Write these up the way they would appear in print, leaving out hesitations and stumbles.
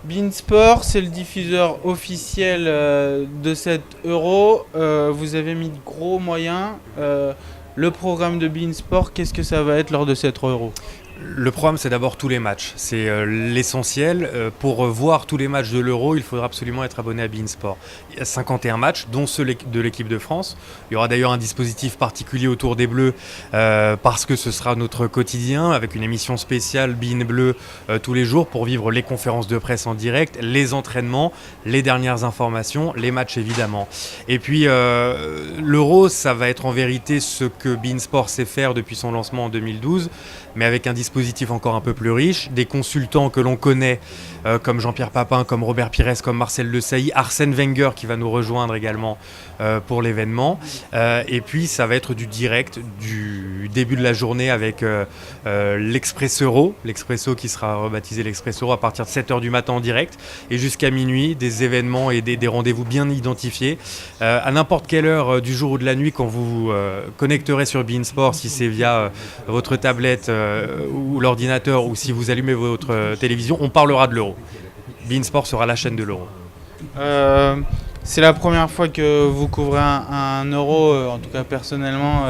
Beansport, c'est le diffuseur officiel de cet Euro. Vous avez mis de gros moyens. Le programme de Beansport, qu'est-ce que ça va être lors de cet Euro ? Le programme, c'est d'abord tous les matchs. C'est l'essentiel. Pour voir tous les matchs de l'Euro, il faudra absolument être abonné à Beansport. Il y a 51 matchs, dont ceux de l'équipe de France. Il y aura d'ailleurs un dispositif particulier autour des Bleus parce que ce sera notre quotidien avec une émission spéciale Bean Bleu tous les jours pour vivre les conférences de presse en direct, les entraînements, les dernières informations, les matchs évidemment. Et puis l'Euro, ça va être en vérité ce que Beansport sait faire depuis son lancement en 2012, mais avec un dispositif encore un peu plus riche, des consultants que l'on connaît comme Jean-Pierre Papin, comme Robert Pires, comme Marcel Desailly, Arsène Wenger qui va nous rejoindre également pour l'événement. Et puis ça va être du direct, du début de la journée avec l'Express Euro, l'Expresso qui sera rebaptisé l'Express Euro à partir de 7h du matin en direct et jusqu'à minuit, des événements et des rendez-vous bien identifiés. À n'importe quelle heure du jour ou de la nuit quand vous vous connecterez sur Beansport, si c'est via votre tablette ou l'ordinateur ou si vous allumez votre télévision, on parlera de l'Euro. Beansport sera la chaîne de l'Euro. C'est la première fois que vous couvrez un Euro, en tout cas personnellement.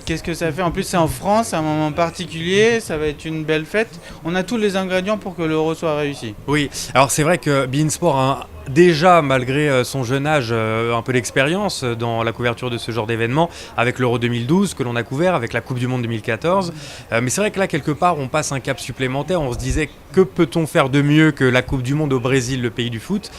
Qu'est-ce que ça fait ? En plus, c'est en France, c'est un moment particulier, ça va être une belle fête. On a tous les ingrédients pour que l'Euro soit réussi. Oui, alors c'est vrai que Beansport a déjà, malgré son jeune âge, un peu d'expérience dans la couverture de ce genre d'événement, avec l'Euro 2012 que l'on a couvert, avec la Coupe du Monde 2014. Mais c'est vrai que là, quelque part, on passe un cap supplémentaire. On se disait, que peut-on faire de mieux que la Coupe du Monde au Brésil, le pays du foot ?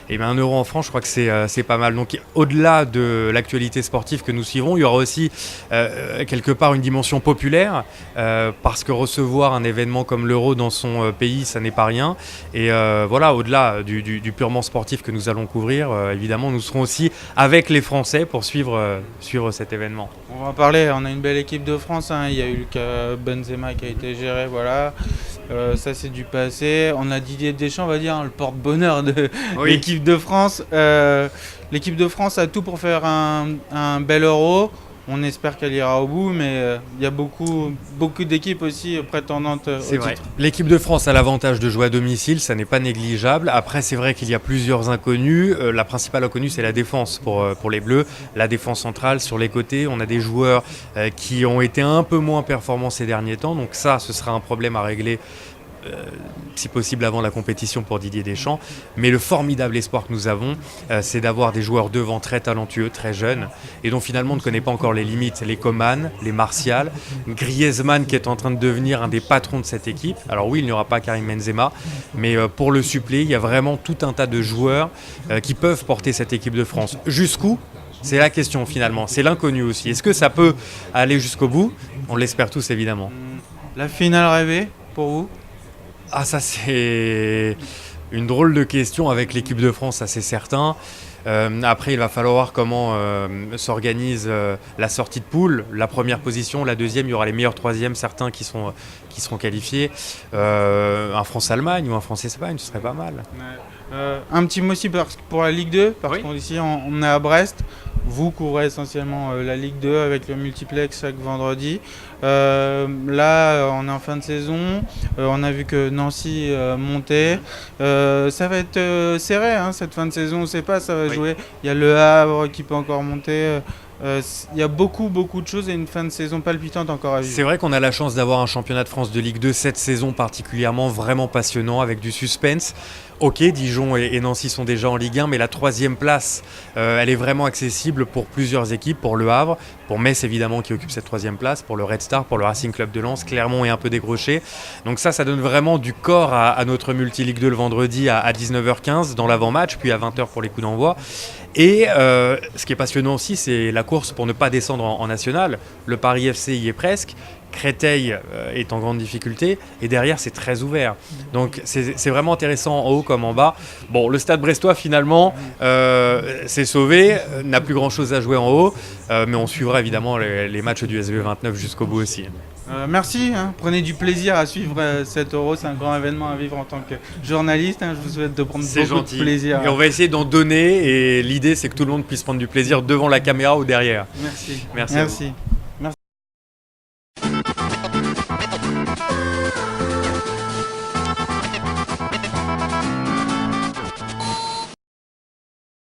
Et bien un Euro en France, je crois que c'est pas mal. Donc au-delà de l'actualité sportive que nous suivrons, il y aura aussi quelque part une dimension populaire, parce que recevoir un événement comme l'Euro dans son pays, ça n'est pas rien. Et voilà, au-delà du purement sportif que nous allons couvrir, évidemment, nous serons aussi avec les Français pour suivre cet événement. On va en parler, on a une belle équipe de France, hein. Il y a eu Benzema qui a été géré, voilà. Ça c'est du passé. On a Didier Deschamps, on va dire, hein, le porte-bonheur de l'équipe de France. L'équipe de France a tout pour faire un bel Euro. On espère qu'elle ira au bout, mais il y a beaucoup d'équipes aussi prétendantes au vrai. titre. L'équipe de France a l'avantage de jouer à domicile, ça n'est pas négligeable. Après, c'est vrai qu'il y a plusieurs inconnus. La principale inconnue, c'est la défense pour les Bleus. La défense centrale, sur les côtés, on a des joueurs qui ont été un peu moins performants ces derniers temps. Donc ça, ce sera un problème à régler. Si possible avant la compétition pour Didier Deschamps, mais le formidable espoir que nous avons, c'est d'avoir des joueurs devant très talentueux, très jeunes, et dont finalement on ne connaît pas encore les limites, les Coman, les Martial, Griezmann qui est en train de devenir un des patrons de cette équipe. Alors oui, il n'y aura pas Karim Benzema, mais pour le suppléer, il y a vraiment tout un tas de joueurs qui peuvent porter cette équipe de France. Jusqu'où ? C'est la question finalement, c'est l'inconnu aussi. Est-ce que ça peut aller jusqu'au bout ? On l'espère tous évidemment. La finale rêvée pour vous ? Ah, ça c'est une drôle de question avec l'équipe de France, ça c'est certain. Après, il va falloir voir comment s'organise la sortie de poule. La première position, la deuxième, il y aura les meilleurs troisièmes, certains qui seront qualifiés. Un France-Allemagne ou un France-Espagne, ce serait pas mal. Un petit mot aussi pour la Ligue 2, parce Oui. qu'ici on est à Brest. Vous couvrez essentiellement la Ligue 2 avec le multiplex chaque vendredi. Là, on est en fin de saison. On a vu que Nancy montait. Ça va être serré, hein, cette fin de saison. On ne sait pas, ça va jouer. Il y a Le Havre qui peut encore monter. Il y a beaucoup de choses et une fin de saison palpitante encore à vivre. C'est vrai qu'on a la chance d'avoir un championnat de France de Ligue 2 cette saison particulièrement vraiment passionnant avec du suspense. Ok, Dijon et Nancy sont déjà en Ligue 1, mais la troisième place, elle est vraiment accessible pour plusieurs équipes, pour Le Havre, pour Metz évidemment qui occupe cette troisième place, pour le Red Star, pour le Racing Club de Lens, Clermont est un peu décroché. Donc ça donne vraiment du corps à notre multi-Ligue 2 le vendredi à 19h15 dans l'avant-match, puis à 20h pour les coups d'envoi. Et ce qui est passionnant aussi, c'est la course pour ne pas descendre en national. Le Paris FC y est presque. Créteil est en grande difficulté et derrière c'est très ouvert, donc c'est vraiment intéressant en haut comme en bas. Bon, le Stade Brestois finalement s'est sauvé, n'a plus grand chose à jouer en haut, mais on suivra évidemment les matchs du SV 29 jusqu'au bout aussi. Merci, hein. Prenez du plaisir à suivre cet Euro, c'est un grand événement à vivre en tant que journaliste, hein. Je vous souhaite de prendre beaucoup de plaisir. Et on va essayer d'en donner, et l'idée c'est que tout le monde puisse prendre du plaisir devant la caméra ou derrière. Merci. Merci.